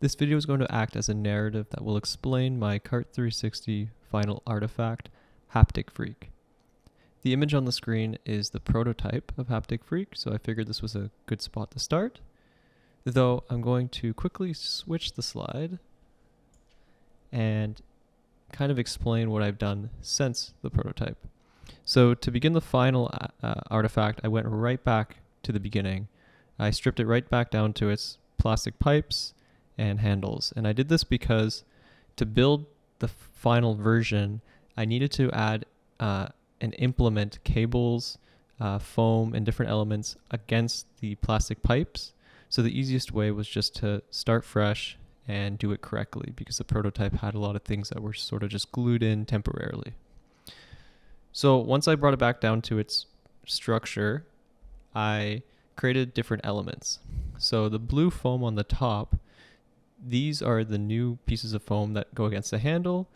This video is going to act as a narrative that will explain my Cart 360 final artifact, Haptic Freq. The image on the screen is the prototype of Haptic Freq, so I figured this was a good spot to start. Though I'm going to quickly switch the slide and kind of explain what I've done since the prototype. So to begin the final artifact, I went right back to the beginning. I stripped it right back down to its plastic pipes and handles. And I did this because to build the final version, I needed to add and implement cables, foam, and different elements against the plastic pipes. So the easiest way was just to start fresh and do it correctly, because the prototype had a lot of things that were sort of just glued in temporarily. So once I brought it back down to its structure, I created different elements. So the blue foam on the top, these are the new pieces of foam that go against the handle.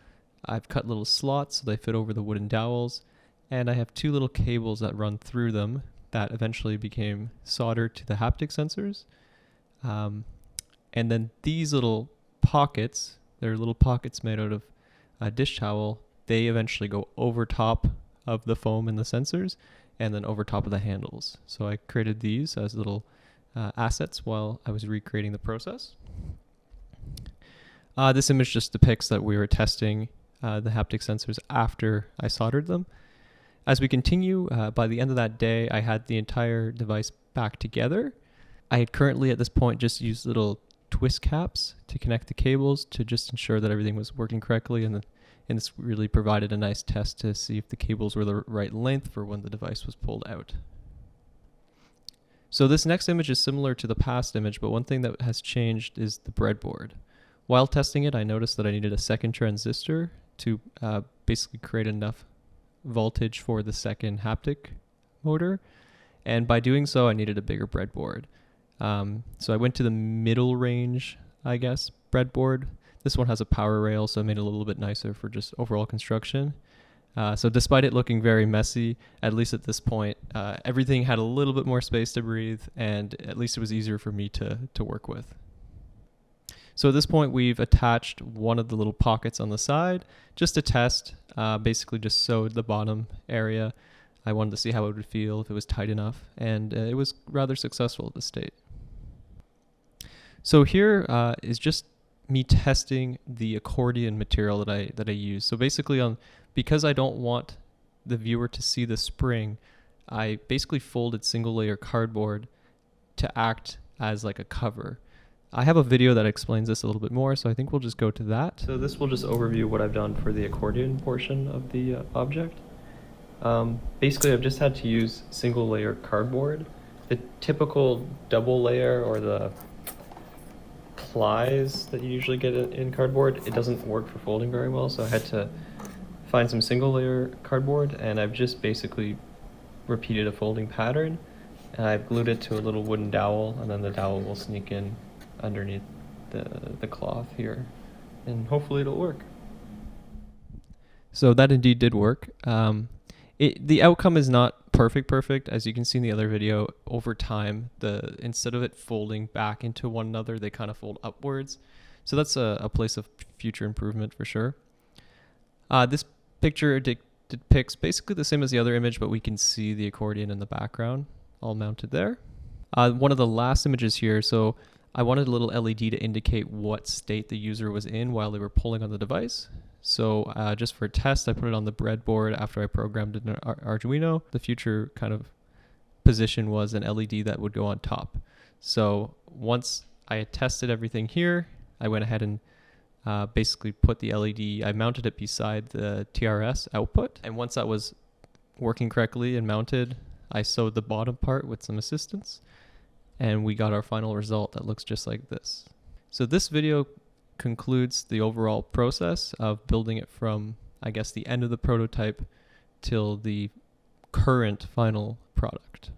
I've cut little slots so they fit over the wooden dowels, and I have two little cables that run through them that eventually became soldered to the haptic sensors. And then these little pockets, they're little pockets made out of a dish towel. They eventually go over top of the foam and the sensors, and then over top of the handles. So I created these as little assets while I was recreating the process. This image just depicts that we were testing the haptic sensors after I soldered them. As we continue, by the end of that day, I had the entire device back together. I had currently at this point just used little twist caps to connect the cables to just ensure that everything was working correctly, and this really provided a nice test to see if the cables were the right length for when the device was pulled out. So this next image is similar to the past image, but one thing that has changed is the breadboard. While testing it, I noticed that I needed a second transistor to basically create enough voltage for the second haptic motor, and by doing so I needed a bigger breadboard. So I went to the middle range, I guess, breadboard. This one has a power rail, so it made it a little bit nicer for just overall construction. So despite it looking very messy, at least at this point, everything had a little bit more space to breathe, and at least it was easier for me to work with. So at this point, we've attached one of the little pockets on the side just to test, basically just sewed the bottom area. I wanted to see how it would feel if it was tight enough, and it was rather successful at this state. So here is just me testing the accordion material that I use. So basically, because I don't want the viewer to see the spring, I basically folded single layer cardboard to act as like a cover. I have a video that explains this a little bit more, so I think we'll just go to that. So this will just overview what I've done for the accordion portion of the object. Basically, I've just had to use single layer cardboard. The typical double layer, or the plies that you usually get in cardboard, it doesn't work for folding very well, so I had to find some single layer cardboard, and I've just basically repeated a folding pattern, and I've glued it to a little wooden dowel, and then the dowel will sneak in underneath the cloth here, and hopefully it'll work. So that indeed did work. The outcome is not perfect. As you can see in the other video, over time, instead of it folding back into one another, they kind of fold upwards. So that's a place of future improvement for sure. This picture depicts basically the same as the other image, but we can see the accordion in the background all mounted there. One of the last images here, so I wanted a little LED to indicate what state the user was in while they were pulling on the device. So just for a test, I put it on the breadboard after I programmed it in Ardunio. The future kind of position was an LED that would go on top. So once I had tested everything here, I went ahead and basically put the LED, I mounted it beside the TRS output. And once that was working correctly and mounted, I sewed the bottom part with some assistance, and we got our final result that looks just like this. So this video concludes the overall process of building it from, I guess, the end of the prototype till the current final product.